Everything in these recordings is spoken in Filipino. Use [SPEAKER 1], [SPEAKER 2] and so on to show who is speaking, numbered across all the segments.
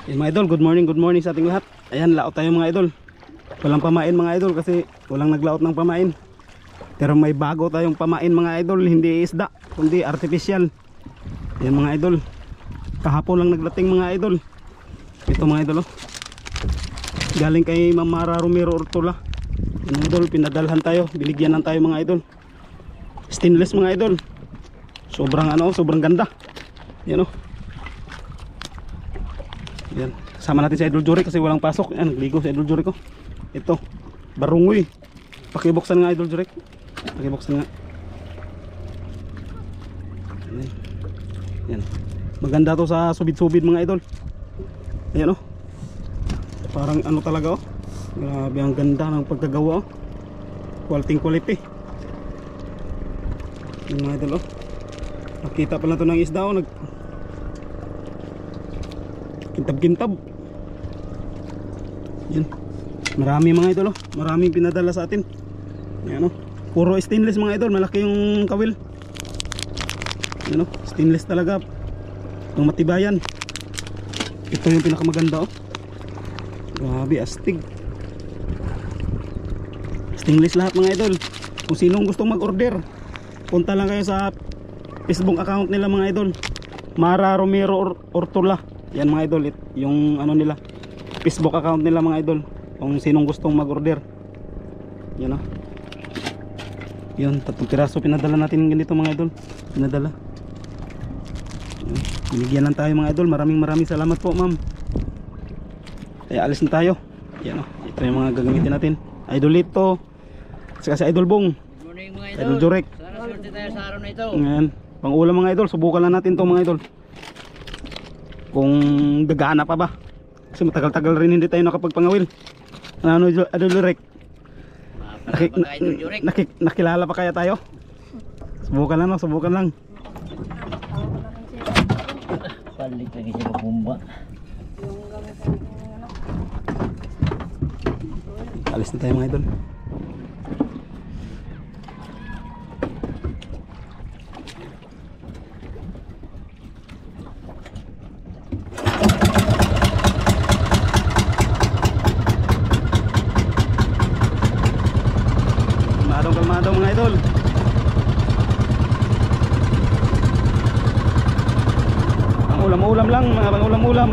[SPEAKER 1] Yan mga idol, good morning sa ating lahat. Ayan, laot tayo mga idol. Walang pamain mga idol kasi walang naglaot ng pamain. Pero may bago tayong pamain mga idol, hindi isda, kundi artificial. Yan mga idol. Kahapon lang nagdating mga idol. Ito mga idol oh. Galing kay Ma'am Mara Romero Ortola. Yan idol, pinadalhan tayo, binigyan ng tayo mga idol. Stainless mga idol. Sobrang sobrang ganda. Yan oh. Yan. Sama natin si Idol Jurek kasi walang pasok. Yan, nagligo si Idol Jurek ko. Ito, barungoy. Pakibuksan nga Idol Jurek. Pakibuksan nga. Yan. Maganda to sa subid-subid mga idol. Ayan oh. Parang talaga oh. Grabe ang ganda ng pagkagawa oh. Quality. Yan mga idol oh. Nakita pala to ng isda oh. Kintab-kintab. Yan. Marami mga idol oh. Maraming pinadala sa atin. Yan oh. Puro stainless mga idol. Malaki yung kawil. Yan oh. Stainless talaga. Yung matibayan. Ito yung pinakamaganda oh. Grabe astig. Stainless lahat mga idol. Kung sinong gustong mag-order, punta lang kayo sa Facebook account nila mga idol. Mara Romero Ortola. Yan mga idol, yung nila Facebook account nila mga idol. Kung sinong gustong mag-order. Yan oh. Yun, 3 piraso pinadala natin ganito mga idol. Pinadala. Binigyan lang tayo mga idol. Maraming salamat po ma'am. Kaya alis na tayo. Yan oh. Ito yung mga gagamitin natin. Idolito. Saka si Idol Bong.
[SPEAKER 2] Good morning mga idol.
[SPEAKER 1] Idol Jurek.
[SPEAKER 2] Sana swerte tayo sa araw na ito.
[SPEAKER 1] Ngayon, pang ulam mga idol. Subukan lang natin to mga idol. Kung gagana pa ba. Kasi matagal-tagal rin hindi tayo nakapagpangawil. Idol Jurek. Nakilala pa kaya tayo? Subukan lang, subukan lang.
[SPEAKER 2] Palit lagi sa pumba.
[SPEAKER 1] Alis na tayo mga idol. Kalmadong mga idol. Ang ulam-ulam lang, mga pang-ulam-ulam.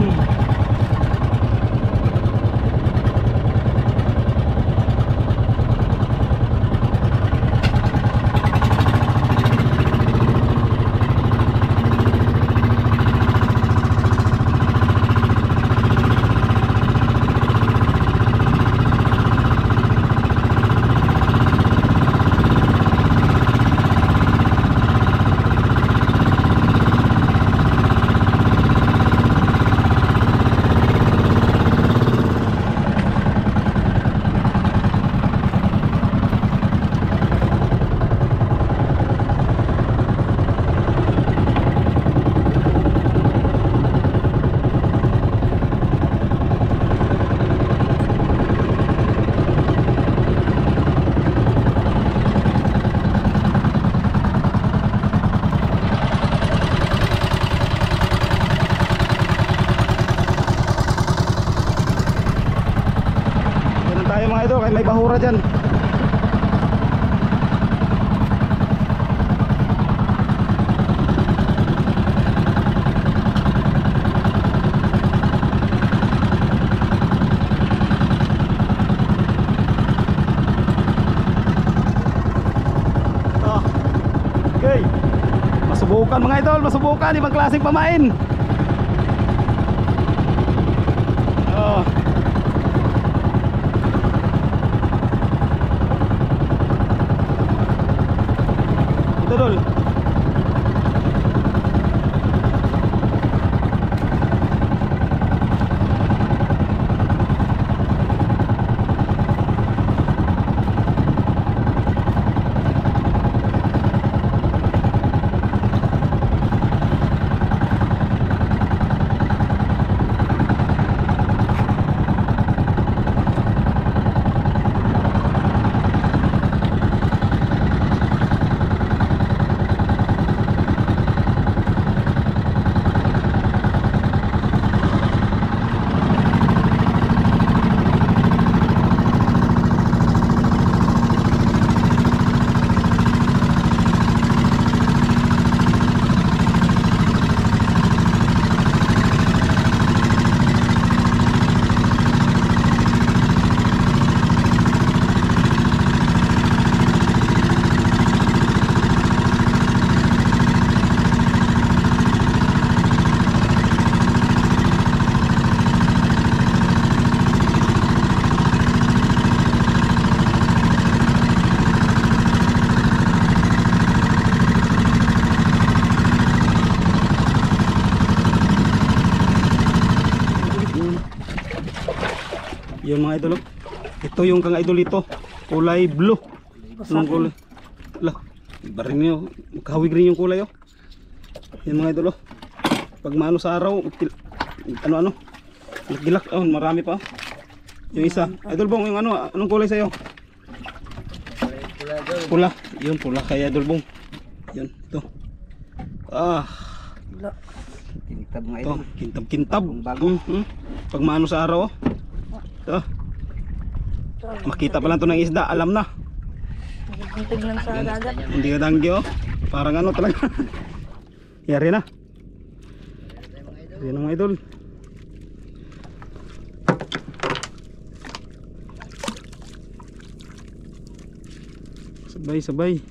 [SPEAKER 1] Kaya may bahura dyan. Okay, masubukan mga idol, masubukan ibang klaseng pamain. Dol. Yun mga idol. Ito yung kang idol ito. Kulay blue. Anong kulay? Ala, iba rin yun. Magkahawig rin yung kulay oh. Yan mga idol oh. Pag maano sa araw, ano-ano. Gilak, oh, marami pa oh. Yung isa. Idol Bong, yung ano, anong kulay sa'yo? Pula. Yun, pula kay Idol Bong. Yan, ito.
[SPEAKER 2] Kintab mga
[SPEAKER 1] Ito,
[SPEAKER 2] idol.
[SPEAKER 1] kintab-kintab. Pag maano sa araw oh. Ito. Makita pa lang ito ng isda, alam na.
[SPEAKER 3] Tignan sa dagat.
[SPEAKER 1] Hindi ka danggi oh. Parang ano talaga. Yari na. Yan ang mga idol. Sabay-sabay.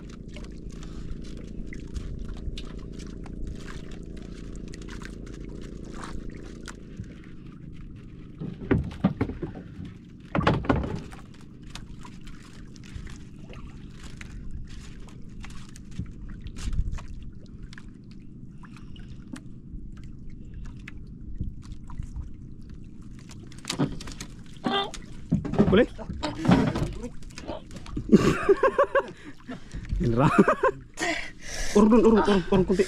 [SPEAKER 1] Boleh? Indra. Urun kunti.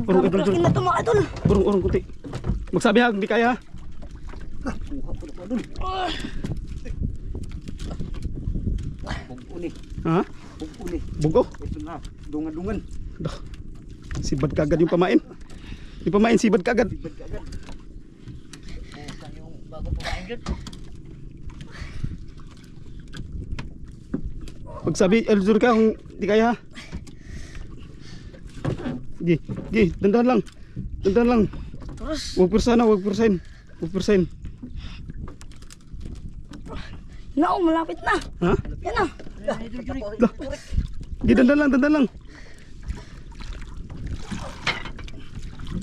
[SPEAKER 3] Malaki na ito mga idol.
[SPEAKER 1] Urun kunti. Magsabi ha, hindi kaya.
[SPEAKER 2] Buguni.
[SPEAKER 1] Ha?
[SPEAKER 2] Buguni.
[SPEAKER 1] Bugo?
[SPEAKER 2] Ito na. Dungan-dungan.
[SPEAKER 1] Dah. Sibad kagad yung pamain. Yung pamain sibad kagad.
[SPEAKER 2] Saan yung bago pamain dyan?
[SPEAKER 1] Pagsabi, Elzur ka kung di kaya ha. Gi, dandan lang. Dandan lang.
[SPEAKER 3] Terus.
[SPEAKER 1] Huwag persen.
[SPEAKER 3] No, malapit na.
[SPEAKER 1] Ha?
[SPEAKER 3] Yan na.
[SPEAKER 1] Dah. Gi, dandan lang.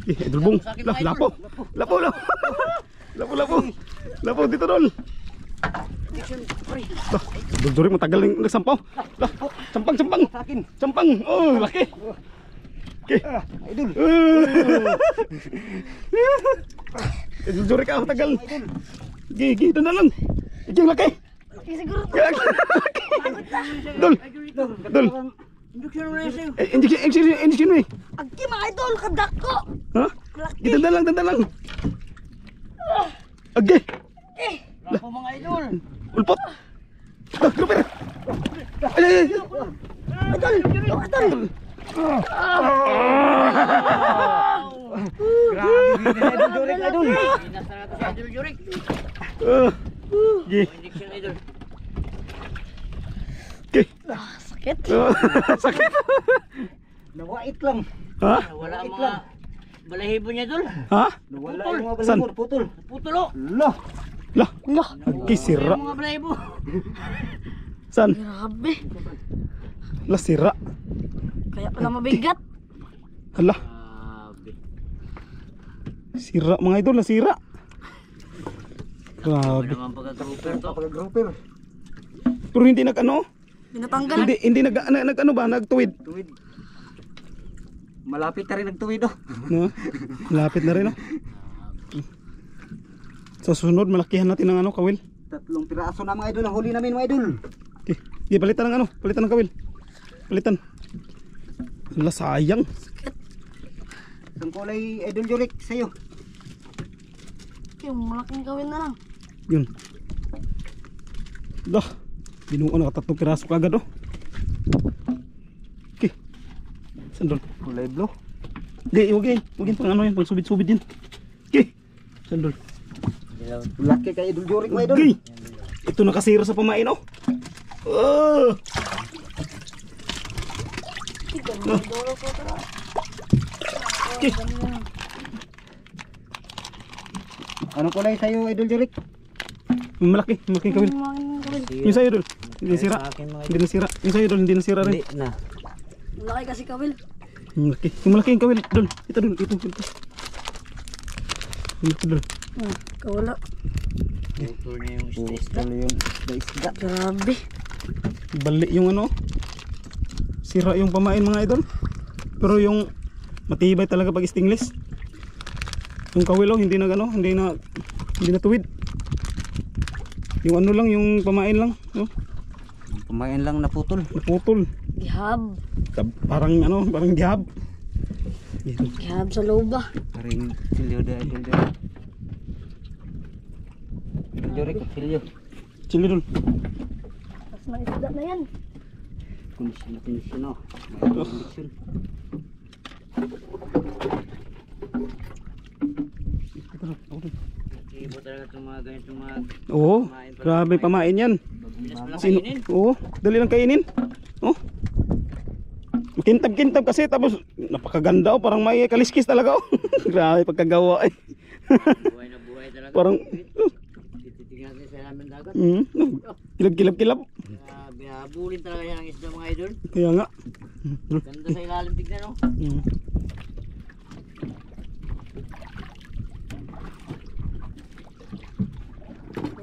[SPEAKER 1] Idol Bong. Lah, lapo. Lapo dito dol. Dah, Dul matagal nang nagsampaw. Dah, Sampang. Oh, laki. Okay.
[SPEAKER 2] Idol.
[SPEAKER 1] Dul ka matagal. Gi, dandan lang. Gi, laki.
[SPEAKER 3] Siguro.
[SPEAKER 1] Dul.
[SPEAKER 2] Induction mo na yun sa'yo.
[SPEAKER 1] Injection mo eh.
[SPEAKER 3] Agi mga idol, kadak ko.
[SPEAKER 1] Ha?
[SPEAKER 3] Laki.
[SPEAKER 1] Gi, dandan lang. Agi.
[SPEAKER 2] Bravo mga idol.
[SPEAKER 1] Ulpot. Dah, gruper. Ay.
[SPEAKER 3] Idol.
[SPEAKER 2] Grabe din idol Jurik idol. Inasta natin si Idol Jurik.
[SPEAKER 1] Gi.
[SPEAKER 2] Induction idol.
[SPEAKER 1] Okay.
[SPEAKER 3] Sakit.
[SPEAKER 1] Sakit.
[SPEAKER 2] Nawait lang.
[SPEAKER 1] Ha?
[SPEAKER 2] Wala ang mga balahibo niya idol.
[SPEAKER 1] Ha?
[SPEAKER 2] Nawala yung mga
[SPEAKER 1] San?
[SPEAKER 2] balahibo. Putol. Putulo.
[SPEAKER 1] Lah. Kisira.
[SPEAKER 2] Mga balahibo.
[SPEAKER 1] San?
[SPEAKER 3] Grabe.
[SPEAKER 1] Lah sira.
[SPEAKER 3] Kaya pala mabigat.
[SPEAKER 1] Hala,
[SPEAKER 2] Grabe.
[SPEAKER 1] sira mga idol, nasira.
[SPEAKER 2] Ano
[SPEAKER 1] Grabe.
[SPEAKER 2] naman pagka-grouper to?
[SPEAKER 4] Pag-grouper.
[SPEAKER 1] Pero hindi nag-ano?
[SPEAKER 3] Pinatanggal.
[SPEAKER 1] Hindi nag-ano ba? Nagtuwid.
[SPEAKER 4] Tuwid. Malapit na rin nagtuwid oh.
[SPEAKER 1] No? Lapit na rin, no? Sa susunod, malakihan natin ng ano, kawil.
[SPEAKER 4] 3 piraso na mga idol ang huli namin mga idol.
[SPEAKER 1] Okay. Sige, palitan ng ano, palitan ng kawil. Palitan. Hala, sayang.
[SPEAKER 4] Ang kulay idol Jurik sa'yo.
[SPEAKER 3] Yung malaking gawin na lang.
[SPEAKER 1] Yun. Dah, binuo na 3 piraso kagad, oh. Okay. Sandol.
[SPEAKER 4] Kulay blue.
[SPEAKER 1] Hindi, huwag yun pang ano yun, pang subid-subid yun. Okay. Sandol.
[SPEAKER 4] Laki kay idol Jurik mga idol.
[SPEAKER 1] Okay. Ito nakasira sa pamain, oh. Oh. Okay.
[SPEAKER 4] Anong kulay sa'yo idol Jurik?
[SPEAKER 1] Malaking kawil.
[SPEAKER 3] Malaking gawin.
[SPEAKER 1] Yung sa'yo, Dol. Hindi nasira. Hindi nasira. Yung sa'yo, Dol. Hindi nasira rin.
[SPEAKER 4] na.
[SPEAKER 3] Malaki kasi kawil.
[SPEAKER 1] Yung malaki. Yung malaking kawil, Dol. Ito, Dol. Ito. Yung malaki, Dol.
[SPEAKER 3] Kawala.
[SPEAKER 2] Putol niya yung stress.
[SPEAKER 4] Kulay yung isda.
[SPEAKER 3] Grabe.
[SPEAKER 1] Bali yung ano. Sira yung pamain mga idol. Pero yung matibay talaga pag stainless. Yung kawil, oh, hindi na tuwid. Yung ano lang, yung pamain lang. Oh,
[SPEAKER 4] Pamain lang naputol.
[SPEAKER 1] naputol.
[SPEAKER 3] Gihab.
[SPEAKER 1] Parang ano, parang gihab.
[SPEAKER 3] Gihab sa loba.
[SPEAKER 4] Karing silyo da idol da. Idol Jurik, silyo.
[SPEAKER 1] Chili dul.
[SPEAKER 3] Tapos na isda na yan.
[SPEAKER 4] Kondisyon oh. May kondisyon.
[SPEAKER 2] Ibo talaga itong mga ganitong mga
[SPEAKER 1] Oo, grabe pamain yan.
[SPEAKER 2] bilas mo lang
[SPEAKER 1] Sino?
[SPEAKER 2] kainin.
[SPEAKER 1] Oo, dali lang kainin. Oh. Makintab-kintab kasi tapos napakaganda oh, parang may kaliskis talaga oh. Grabe pagkagawa eh.
[SPEAKER 2] Buhay na buhay talaga.
[SPEAKER 1] Parang
[SPEAKER 2] Titignan natin sa namin dagat.
[SPEAKER 1] kilab-kilab-kilab.
[SPEAKER 2] Grabe, habulin talaga yan ang isda mga idol.
[SPEAKER 1] Kaya nga.
[SPEAKER 2] Ganda sa ilalim tignan no.
[SPEAKER 1] Mm.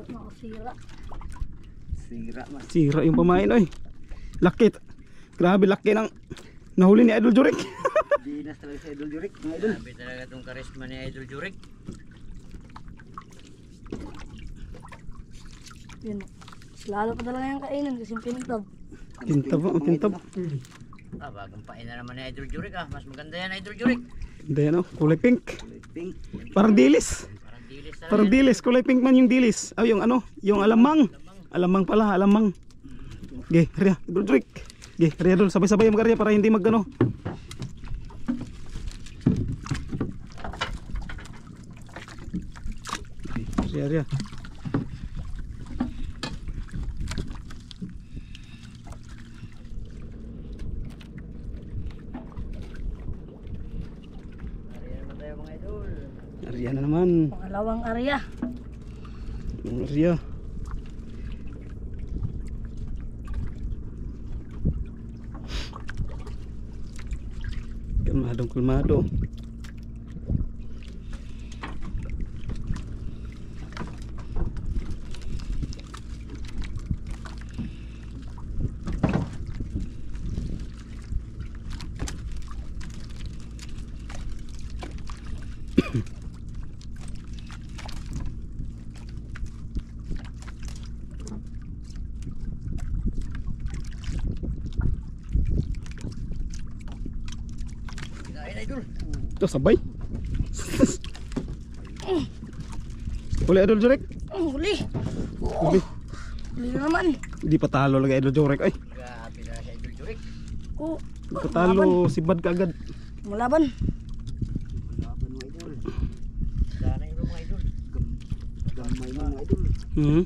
[SPEAKER 3] Nakasira.
[SPEAKER 4] Sira man.
[SPEAKER 1] Sira yung pamain oy. Laki. Grabe laki ng nahuli ni Idol Jurik.
[SPEAKER 4] Dinas talaga si Idol Jurik, mga idol.
[SPEAKER 2] Grabe talaga itong karisma ni Idol Jurik.
[SPEAKER 3] Yun. Lalo pa talaga yung kainin kasi pintab.
[SPEAKER 1] Kintab, kintab.
[SPEAKER 2] Bagang pain na naman ni Idol Jurik ah. Mas maganda yan Idol Jurik.
[SPEAKER 1] Hindi ano, kulay pink.
[SPEAKER 4] Pink.
[SPEAKER 1] Parang dilis.
[SPEAKER 2] Parang dilis talaga.
[SPEAKER 1] Parang dilis, kulay pink man yung dilis. Ay, yung ano, yung alamang. Alamang pala, alamang. Ge, Arya, Idol Jurik. Ge, Arya dul, sabay-sabay yung Arya para hindi magano. Si Arya.
[SPEAKER 2] Ayan naman tayo mga idol.
[SPEAKER 1] Arya na naman.
[SPEAKER 3] Pangalawang area.
[SPEAKER 1] Yung Arya. Kalmadong kalmado.
[SPEAKER 2] Kinain idol.
[SPEAKER 1] Ito sabay. Uli Idol Jurik.
[SPEAKER 3] Huli.
[SPEAKER 1] Uli.
[SPEAKER 3] Huli na naman.
[SPEAKER 1] Di pa talo lagi Idol Jurik. Ay,
[SPEAKER 2] Grabe na si Idol Jurik.
[SPEAKER 3] Oh,
[SPEAKER 1] di pa talo si Bad kaagad.
[SPEAKER 3] Malaban.
[SPEAKER 4] Laban mga idol.
[SPEAKER 2] Sana yung mga idol.
[SPEAKER 4] Gamay mga idol.
[SPEAKER 1] Hmm.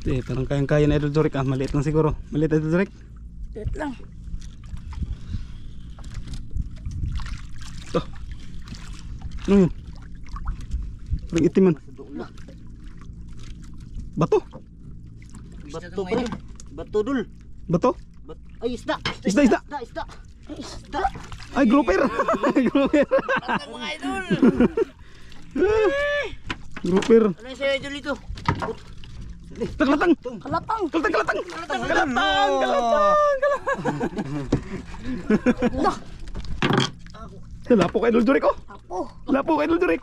[SPEAKER 1] Eh, parang kayang-kaya na Idol Jurik ah. Maliit lang siguro. Maliit Idol Jurik.
[SPEAKER 3] Tit lang.
[SPEAKER 1] Ito. Ano yun? Parang itiman. Bato?
[SPEAKER 4] Bato pre. Bato dul.
[SPEAKER 1] Bato?
[SPEAKER 4] Ay isda.
[SPEAKER 1] Isda, isda.
[SPEAKER 4] Isda. Isda.
[SPEAKER 1] Ay, grouper. Grouper.
[SPEAKER 2] Patang mga idol.
[SPEAKER 1] Grouper.
[SPEAKER 2] Ano yung si idol ito?
[SPEAKER 1] Taklatang.
[SPEAKER 3] Kalapang.
[SPEAKER 1] Kalatang. Kalatang.
[SPEAKER 3] Dah.
[SPEAKER 1] Lapo kay Idol Jurik oh.
[SPEAKER 3] Apo.
[SPEAKER 1] Lapo kay Idol Jurik.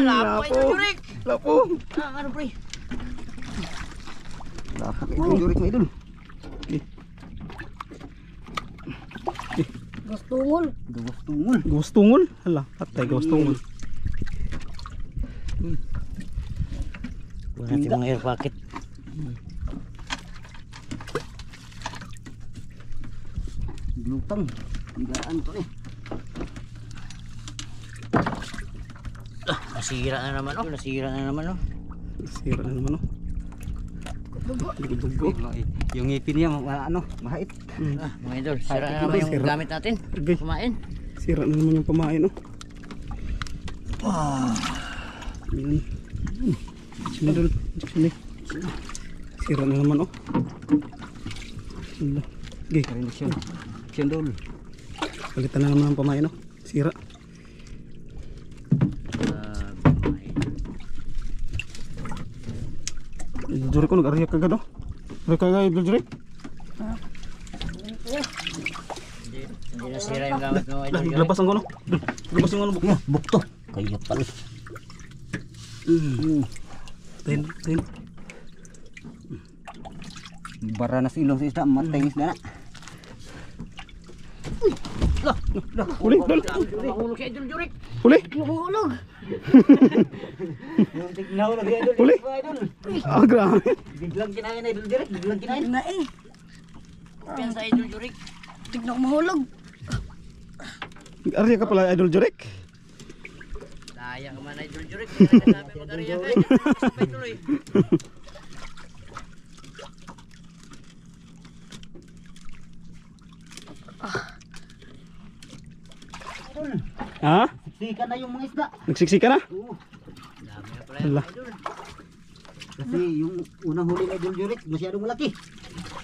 [SPEAKER 2] Lapo Idol Jurik.
[SPEAKER 1] Lapo.
[SPEAKER 2] Ano pre?
[SPEAKER 4] Lapo kay Idol Jurik mga idol.
[SPEAKER 3] Gustungol.
[SPEAKER 4] Gawas tungol.
[SPEAKER 1] Gustungol. Hala, patay gustungol.
[SPEAKER 2] Kuha natin mga air pocket.
[SPEAKER 4] Glutang. Higaan to eh.
[SPEAKER 2] Nasira na naman oh. Nasira na naman oh.
[SPEAKER 1] Sira na naman oh. Dugo.
[SPEAKER 4] Yung ngipin niya ano, mahait.
[SPEAKER 2] Mga idol, sira na naman yung
[SPEAKER 1] Sira.
[SPEAKER 2] gamit natin.
[SPEAKER 1] Okay.
[SPEAKER 2] Kumain.
[SPEAKER 1] Sira na naman yung pamain oh. Yan. Sino Idol? Sino? Sira na naman oh. Hala. Okay.
[SPEAKER 4] Kondisyon. Siyandol.
[SPEAKER 1] Palitan na naman ang pamain oh. Sira. Idol Jurik ko nag-ariyak kagad oh. Ariyak kagad Idol Jurik.
[SPEAKER 2] Hindi nasira yung gamit mo, Idol Jurik.
[SPEAKER 1] Labas ang ano. Labas yung ano.
[SPEAKER 4] Bukto. Kaya pala.
[SPEAKER 1] Tin.
[SPEAKER 4] Bara na silong sa isda. Matay ng isda na.
[SPEAKER 1] Huli, Dol.
[SPEAKER 2] Mahulog si Idol Jurik.
[SPEAKER 1] Huli.
[SPEAKER 3] Mahulog.
[SPEAKER 4] Yung tignaw na kaya Idol.
[SPEAKER 1] Huli.
[SPEAKER 4] Idol.
[SPEAKER 1] Ah, grabe.
[SPEAKER 4] Biglang kinain na Idol Jurik. Biglang kinain.
[SPEAKER 3] Na eh.
[SPEAKER 2] Yan sa Idol Jurik.
[SPEAKER 3] Tignan ko mahulog.
[SPEAKER 1] Arya ka pala, Idol Jurek.
[SPEAKER 2] Daya ka man, Idol Jurik. Hindi ka namin mag-ariya ka. Sabay tuloy.
[SPEAKER 1] Ha?
[SPEAKER 4] Siksikan na yung mga isda.
[SPEAKER 1] Nagsiksika na?
[SPEAKER 4] Oo.
[SPEAKER 2] Dami na pala yung
[SPEAKER 1] Ala.
[SPEAKER 2] Idol.
[SPEAKER 4] Kasi yung unang huli na Idol Jurik, masyadong malaki.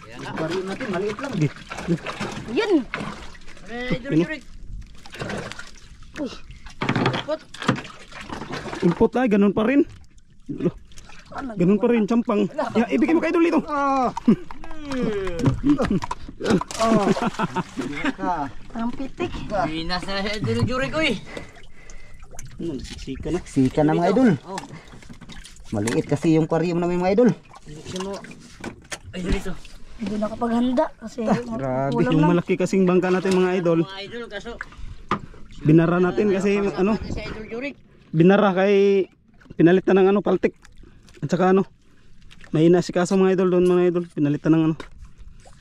[SPEAKER 2] Kaya nga.
[SPEAKER 4] Aquarium natin, maliit lang.
[SPEAKER 3] Yun.
[SPEAKER 2] Ano yan, Idol Jurik? Put.
[SPEAKER 1] Impot ay, ganun pa rin. Ganun pa rin, champang. Ya, ibigay mo kay Idol dito.
[SPEAKER 4] Ka.
[SPEAKER 3] Ang pitik.
[SPEAKER 2] Binas na si Idol Jurik, uy.
[SPEAKER 1] Nagsiksika na.
[SPEAKER 4] Siksikan na mga Idol.
[SPEAKER 2] Oh,
[SPEAKER 4] Maliit kasi yung aquarium namin mga Idol.
[SPEAKER 2] buksan mo. Idol ito.
[SPEAKER 3] Hindi nakapaghanda kasi
[SPEAKER 4] grabe.
[SPEAKER 3] kulang
[SPEAKER 1] Yung
[SPEAKER 3] lang.
[SPEAKER 1] malaki kasing bangka natin mga idol,
[SPEAKER 2] Mga Idol, kaso
[SPEAKER 1] binara natin kasi ano,
[SPEAKER 2] pati si Idol Jurik.
[SPEAKER 1] binara kay pinalitan ng ano, paltik. At saka ano, may inasikaso mga idol doon mga idol, pinalitan ng ano.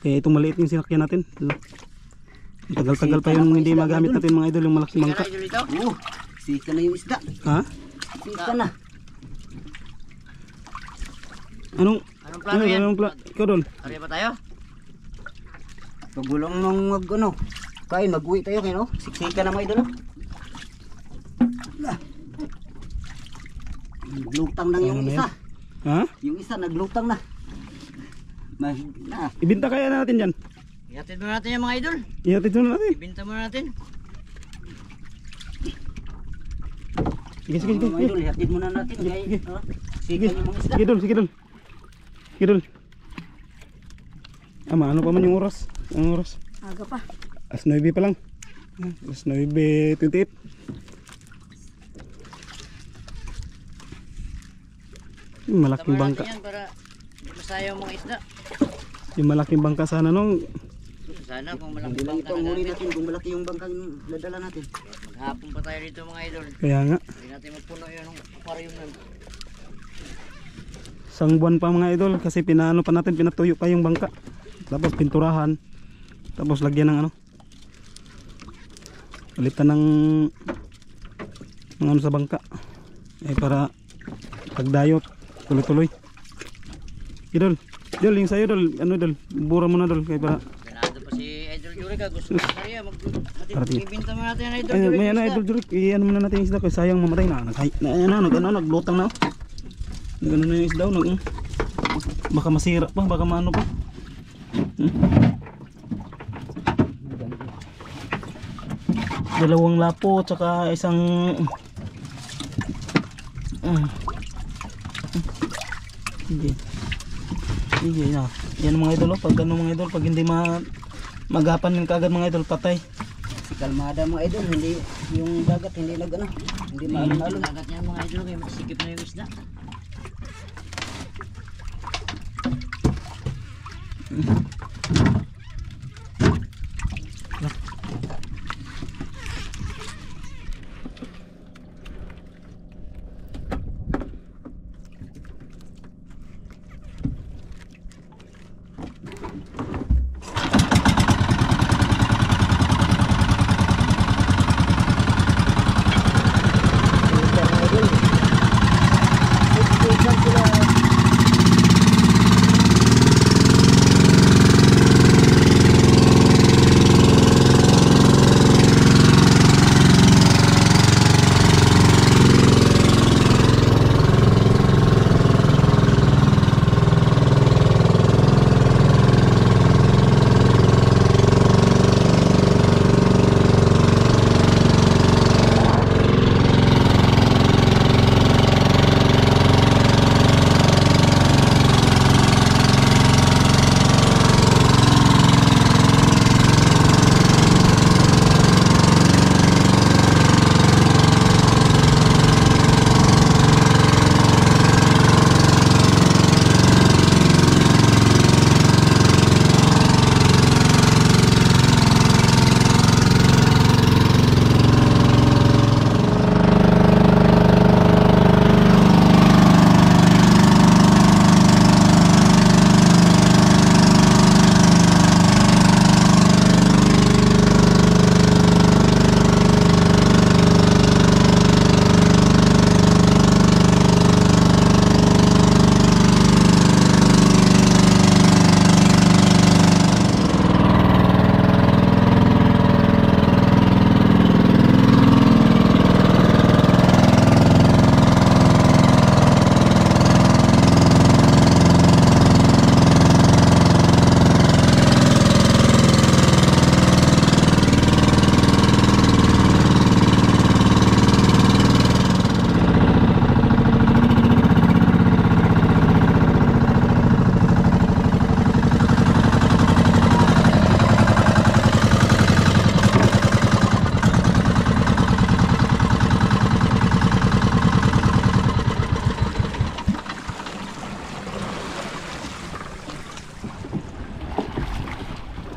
[SPEAKER 1] Kaya itong maliit yung sinakyan natin. Tagal-tagal pa yung hindi magamit natin mga idol, yung malaking
[SPEAKER 2] Kaya
[SPEAKER 1] bangka.
[SPEAKER 2] na, Idol ito.
[SPEAKER 4] Oo. Siksikan na yung isda.
[SPEAKER 1] Ha?
[SPEAKER 4] Siksikan na.
[SPEAKER 1] Anong
[SPEAKER 2] Anong plano yan?
[SPEAKER 1] Ikaw doon?
[SPEAKER 2] Ariya ba tayo?
[SPEAKER 4] Pagulong nung ano, kain, mag-uwi tayo kayo, no? Siksikan na mga Idol, no? Naglutang na yung
[SPEAKER 1] Ano na
[SPEAKER 4] isa.
[SPEAKER 1] Ha?
[SPEAKER 4] Yung isa, naglutang na. Mahig na.
[SPEAKER 1] Ibinta kaya natin dyan?
[SPEAKER 2] Ihatid mo natin yung mga Idol.
[SPEAKER 1] Ihatid mo na natin.
[SPEAKER 2] Ibinta mo natin.
[SPEAKER 1] Sige, sige, sige.
[SPEAKER 4] Mga Idol, hatid muna natin. Kaya,
[SPEAKER 1] Sige,
[SPEAKER 4] siksikan yung mga isda.
[SPEAKER 1] sige dol, sige dol. Sige dol. Ama, ano pa man yung oras? Ang oras?
[SPEAKER 3] Aga pa.
[SPEAKER 1] As 9 pa lang. As 9:28. Malaking
[SPEAKER 2] Tama
[SPEAKER 1] bangka.
[SPEAKER 2] natin yan para hindi masayang mga isda.
[SPEAKER 1] Yung malaking bangka sana nung
[SPEAKER 2] Sana kung
[SPEAKER 4] Hindi
[SPEAKER 2] malaking
[SPEAKER 4] lang
[SPEAKER 2] bangka
[SPEAKER 4] ito ang
[SPEAKER 2] na
[SPEAKER 4] huli
[SPEAKER 2] natin.
[SPEAKER 4] natin kung malaki yung bangkang nadala natin.
[SPEAKER 2] Maghapon pa tayo dito mga Idol.
[SPEAKER 1] kaya nga.
[SPEAKER 2] Hindi natin magpuno yun ng aquarium na.
[SPEAKER 1] Isang buwan pa mga idol kasi pinaano pa natin, pinatuyo pa yung bangka. Tapos pinturahan. Tapos lagyan ng ano. Palitan ng ano sa bangka. Eh para pagdayot tuloy-tuloy. Idol, Dol, yung sa'yo Dol, ano Dol, bura mo na Dol kaya para
[SPEAKER 2] Ganado pa si Idol Jurik. Gusto ko kaya
[SPEAKER 1] Parating.
[SPEAKER 2] ibinta mo natin ang Idol
[SPEAKER 1] ay,
[SPEAKER 2] Jurik.
[SPEAKER 1] may ano Idol Jurik, iyan muna natin yung isda kasi sayang mamatay na. Naglutang na. Nagano na yung isda, baka masira pa, baka maano pa. Dalawang lapo tsaka isang sige. Sige na. Yan mga idol, pag ano mga idol, pag hindi magapan yung kagad mga idol, patay.
[SPEAKER 4] Si kalmada mga Idol, hindi yung dagat, hindi nag ano, hindi maalon-alon.
[SPEAKER 2] Dagat niya mga Idol kaya masikip na yung isda.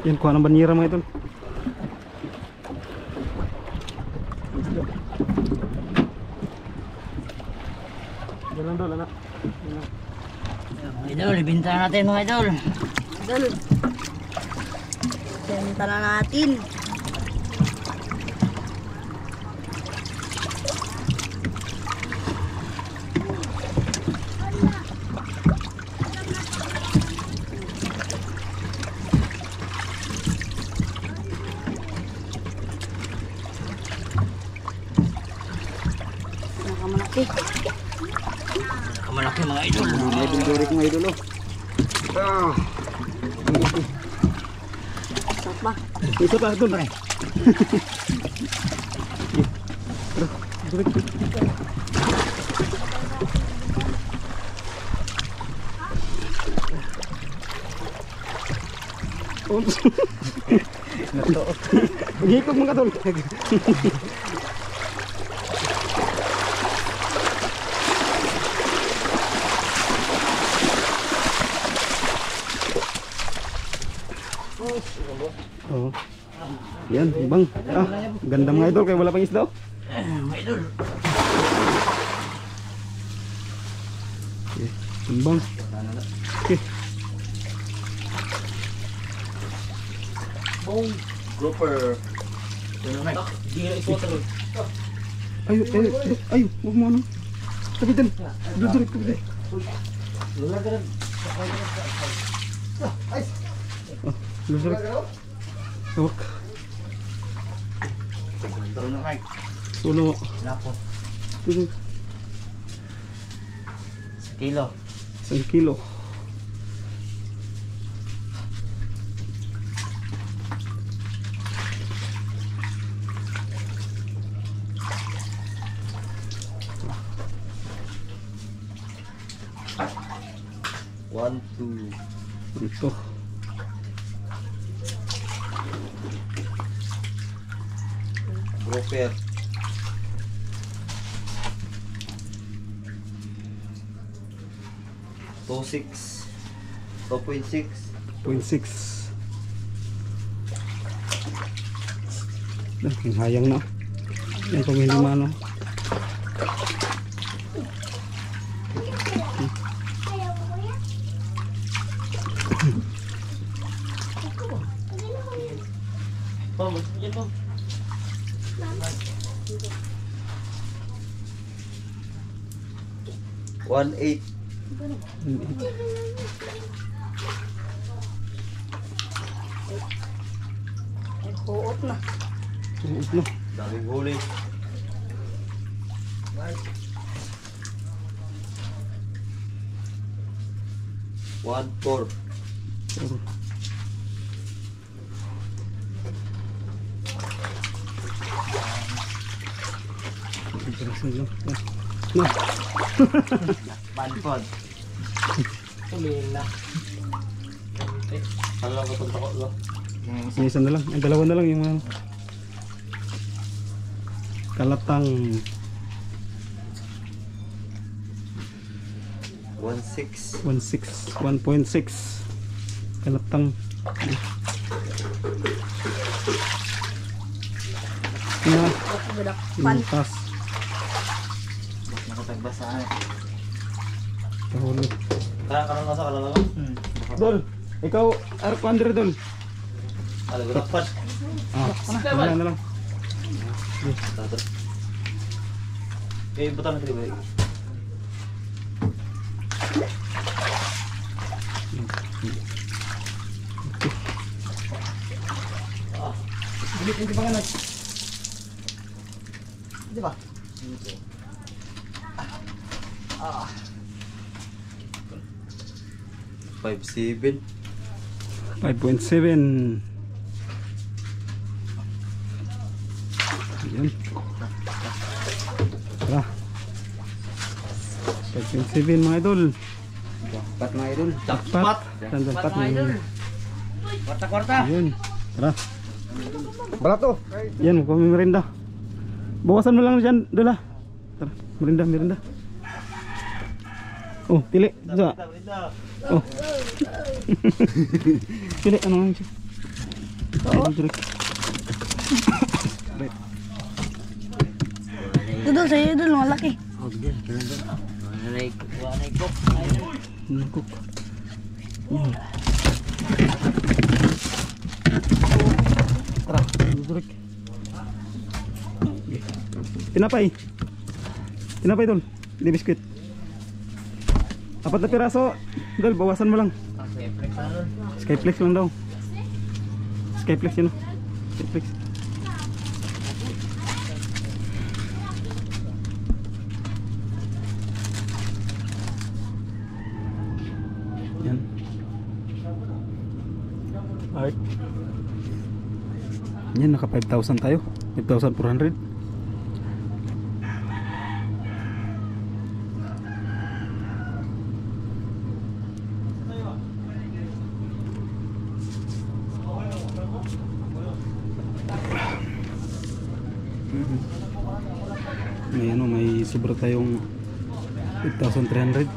[SPEAKER 1] Yan, kuha ng banyera mga idol. Jalan dol, anak.
[SPEAKER 2] Idol, ibinta natin mga idol.
[SPEAKER 3] Idol. Benta na natin. Nakamalaki.
[SPEAKER 2] Kamalaki mga idol.
[SPEAKER 4] Mga idol mga idol oh.
[SPEAKER 3] Sarap ba?
[SPEAKER 1] Isa pa idol. Gikog mga tol. Oh. Yan, ibang. Ah, ganda mga idol kaya wala pang isda.
[SPEAKER 2] Mga idol.
[SPEAKER 1] Okay, ibang. Okay.
[SPEAKER 2] Grouper.
[SPEAKER 1] Ayo, ayo, ayo, huwag mo ano. Kapitan, dudurik, kapitan. Oh, dudurik. Hawak. Sulo. Dudurik.
[SPEAKER 2] Kilo.
[SPEAKER 1] 1 kilo.
[SPEAKER 2] One, two.
[SPEAKER 1] Ito.
[SPEAKER 2] Grouper. Two six. 2.6.
[SPEAKER 1] 0.6. Ang hayang na. Yan pag hindi mano.
[SPEAKER 2] One eight.
[SPEAKER 3] Ay, huot na.
[SPEAKER 1] No.
[SPEAKER 2] Daming huli. One four.
[SPEAKER 1] No.
[SPEAKER 2] Banpod. Tumila. Ano ko itong tako lo?
[SPEAKER 1] Yung isa na lang. Ang dalawa na lang yung mga kalatang
[SPEAKER 2] 1.6.
[SPEAKER 1] 1.6 kalatang na
[SPEAKER 3] Budak pan.
[SPEAKER 1] tas
[SPEAKER 2] Nakatagbasaan.
[SPEAKER 1] kahulog.
[SPEAKER 2] Kaya karoon na sa kalala mo?
[SPEAKER 1] Dol, ikaw Air Commander Dol.
[SPEAKER 2] Ano ko lakpan?
[SPEAKER 1] Wala na lang.
[SPEAKER 2] Tato. Eh, buta na ito ba?
[SPEAKER 1] Bilik yung tibangan.
[SPEAKER 2] Di ba? Ah. 5.7.
[SPEAKER 1] 5.7. Yan. Tara. 5.7 mga idol.
[SPEAKER 4] Pat mga idol.
[SPEAKER 1] Jackpot. Jackpot mga idol.
[SPEAKER 2] Kwarta-kwarta.
[SPEAKER 1] Yan. Tara.
[SPEAKER 4] Barato.
[SPEAKER 1] Yan, magpapay merinda. Bawasan mo lang dyan, Dola. Tara, merinda, merinda. Oh, pili. Sa. Oh. Pili, ano nga siya?
[SPEAKER 3] Oo.
[SPEAKER 1] Idol Jurek.
[SPEAKER 3] Idol, sa'yo idol, malaki.
[SPEAKER 2] Oh, din, ganun doon. Wanay cook.
[SPEAKER 1] Nagcook. Yan. Tara, Idol Jurek. Tinapay. Tinapay Idol. Hindi biskuit. 4 na piraso. Idol, bawasan mo lang.
[SPEAKER 2] Okay, flex na doon.
[SPEAKER 1] Skyflex lang daw. Skyflex yun. Skyflex. Yan. Alright. Yan, naka 5,000 tayo. 5,400. May ano, may sobra tayong 8,300.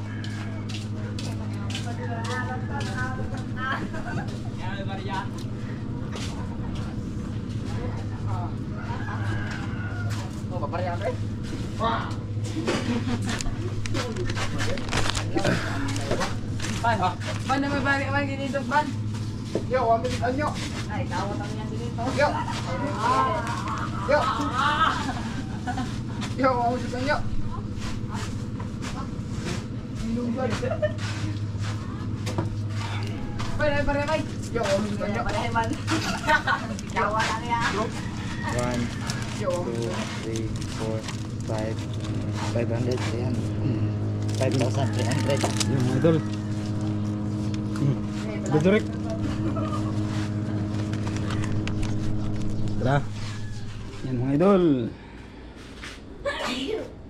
[SPEAKER 5] Ban na may bari man ginito ban. Yo, ambil anyo. Ay, tawat ang yan ginito. Yo. Yo. Yo, ambil anyo. Bay, bay, bay. Yo, ambil anyo. Bay, man. Tawa lang ya.
[SPEAKER 4] 1, 2, 3, 4, 5, 500. Ayan. 5,300.
[SPEAKER 1] Yan mga idol. Idol Jurek. Tara. Yan mga idol.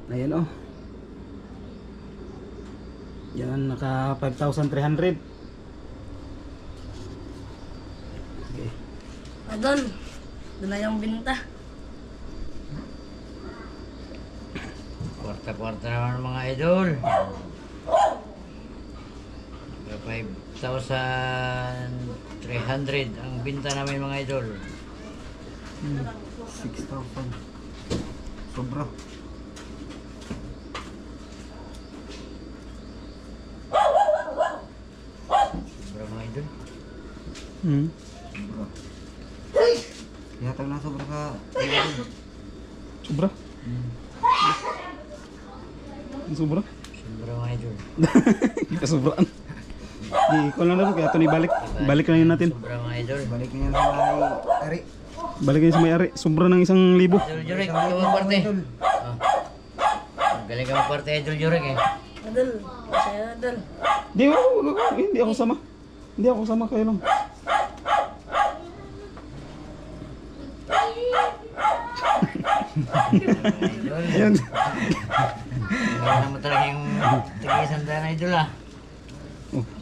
[SPEAKER 1] Ayan oh. Yan, naka 5,300. Okay.
[SPEAKER 3] Idol, doon na yung binta.
[SPEAKER 2] Kwarta-kwarta naman mga idol. 5,300 ang binta namin mga idol.
[SPEAKER 1] 6,000. Sobra.
[SPEAKER 2] Sobra mga idol.
[SPEAKER 4] Ihatag na sobra ka.
[SPEAKER 1] Sobra. Sobra.
[SPEAKER 2] Sobra mga idol.
[SPEAKER 1] Kita sobraan. Di ko lang na kaya ito ni balik. Balik lang yun natin.
[SPEAKER 2] Sobra mga idol.
[SPEAKER 4] Balik niya sa may ari.
[SPEAKER 1] Balik yun sa may-ari. Sobra ng 1,000.
[SPEAKER 2] Idol Jurek, ikaw magparte. Galing ka magparte idol Jurek eh.
[SPEAKER 3] Idol, sa'yo idol.
[SPEAKER 1] Di, hindi ako sama. Hindi ako sama kayo lang.
[SPEAKER 2] Idol.
[SPEAKER 1] Ayan.
[SPEAKER 2] Wala naman talaga yung tig-isang daan idol ah.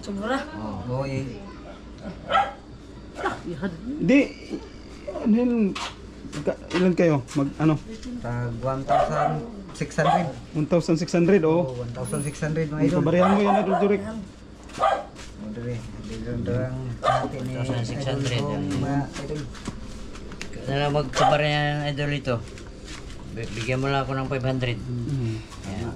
[SPEAKER 3] Sobra.
[SPEAKER 2] Oh.
[SPEAKER 4] Oo, eh.
[SPEAKER 1] Di, ano yun? Ilan kayo? Mag, ano?
[SPEAKER 4] Tag 1,600.
[SPEAKER 1] 1,600 oh.
[SPEAKER 4] 1,600 mga idol.
[SPEAKER 1] Pabarihan mo yan, Idol Jurek.
[SPEAKER 4] Madre, dirang natin ni
[SPEAKER 2] 1,600
[SPEAKER 4] idol,
[SPEAKER 2] yan.
[SPEAKER 4] mga idol.
[SPEAKER 2] Na lang magkabar yan idol ito. Bigyan mo lang ako ng 500. Ayan.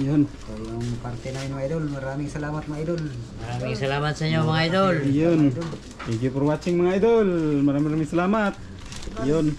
[SPEAKER 1] Yun.
[SPEAKER 4] So yung parte namin mga idol, maraming salamat mga idol.
[SPEAKER 2] Maraming salamat sa inyo mga idol.
[SPEAKER 1] Yun. Thank you for watching mga idol. Maraming salamat. Yun.